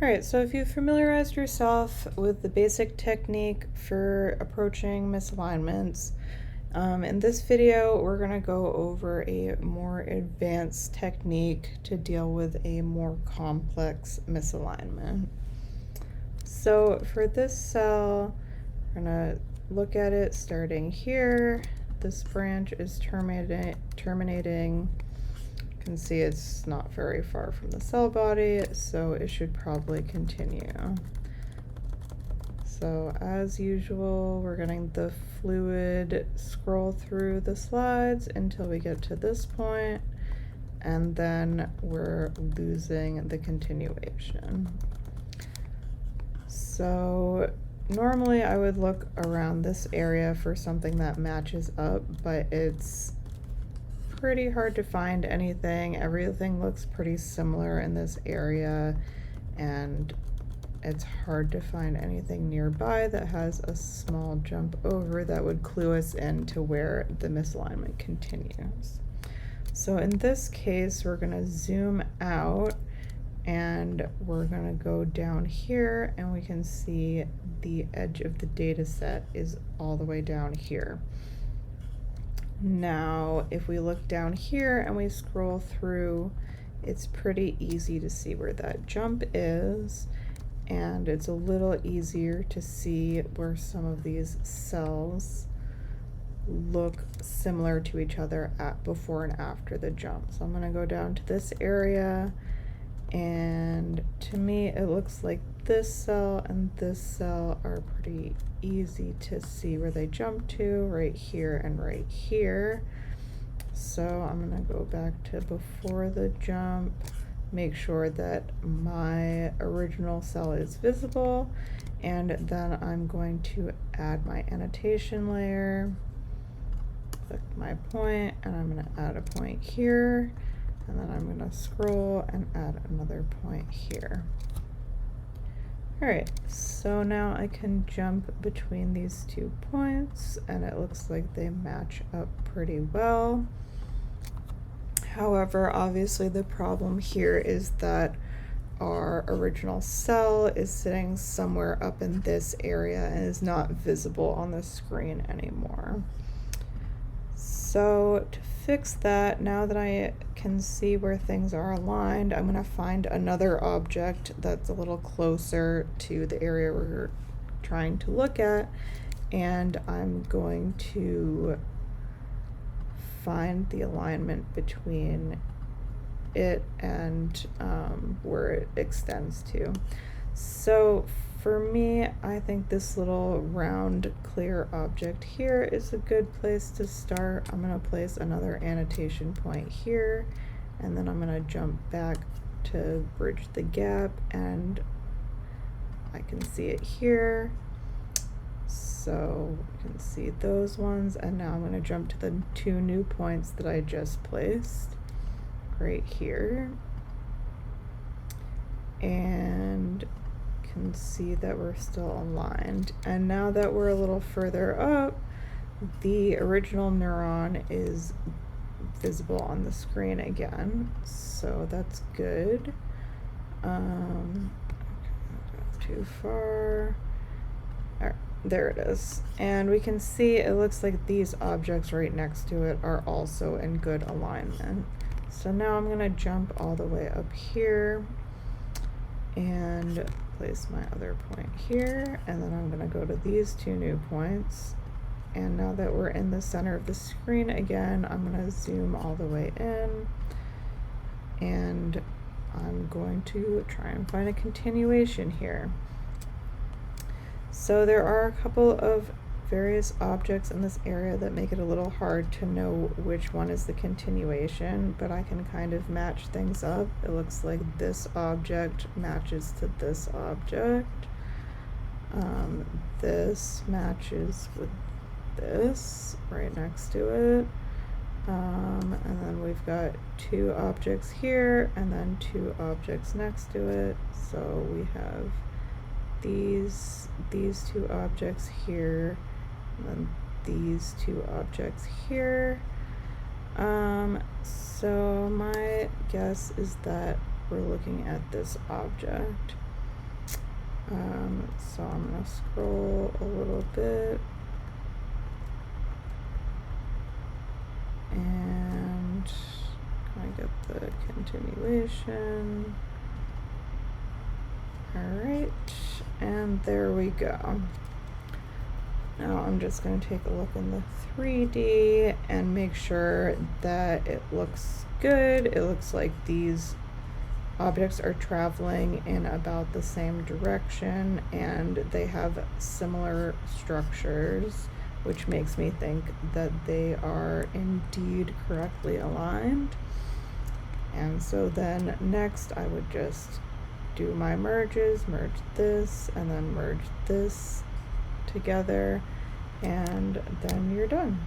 Alright, so if you've familiarized yourself with the basic technique for approaching misalignments, in this video we're going to go over a more advanced technique to deal with a more complex misalignment. So for this cell, we're going to look at it starting here. This branch is terminating. You can see it's not very far from the cell body, so it should probably continue. So as usual, we're getting the fluid scroll through the slides until we get to this point, and then we're losing the continuation. So normally I would look around this area for something that matches up, but it's pretty hard to find anything. Everything looks pretty similar in this area, and it's hard to find anything nearby that has a small jump over that would clue us into where the misalignment continues. So in this case, we're going to zoom out and we're going to go down here, and we can see the edge of the data set is all the way down here. Now, if we look down here and we scroll through, it's pretty easy to see where that jump is, and it's a little easier to see where some of these cells look similar to each other at before and after the jump. So I'm going to go down to this area, and to me it looks like this cell and this cell are pretty easy to see where they jump to, right here and right here. So I'm going to go back to before the jump, make sure that my original cell is visible, and then I'm going to add my annotation layer, click my point, and I'm going to add a point here, and then I'm going to scroll and add another point here. Alright, so now I can jump between these 2 points, and it looks like they match up pretty well. However, obviously the problem here is that our original cell is sitting somewhere up in this area and is not visible on the screen anymore. So to fix that, now that I can see where things are aligned, I'm going to find another object that's a little closer to the area we're trying to look at, and I'm going to find the alignment between it and where it extends to. So for me, I think this little round clear object here is a good place to start. I'm going to place another annotation point here, and then I'm going to jump back to bridge the gap, and I can see it here. So you can see those ones, and now I'm going to jump to the 2 new points that I just placed right here, and can see that we're still aligned. And now that we're a little further up, the original neuron is visible on the screen again, so that's good. Too far. All right, there it is, and we can see it looks like these objects right next to it are also in good alignment. So now I'm going to jump all the way up here and place my other point here, and then I'm going to go to these 2 new points. And now that we're in the center of the screen again, I'm going to zoom all the way in, and I'm going to try and find a continuation here. So there are a couple of various objects in this area that make it a little hard to know which one is the continuation, but I can kind of match things up. It looks like this object matches to this object. This matches with this right next to it. And then we've got 2 objects here and then 2 objects next to it. So we have these 2 objects here, and then these 2 objects here. So my guess is that we're looking at this object. So I'm gonna scroll a little bit. And can I get the continuation? Alright, and there we go. Now I'm just going to take a look in the 3D and make sure that it looks good. It looks like these objects are traveling in about the same direction and they have similar structures, which makes me think that they are indeed correctly aligned. And so then next I would just do my merges, merge this, and then merge this together, and then you're done.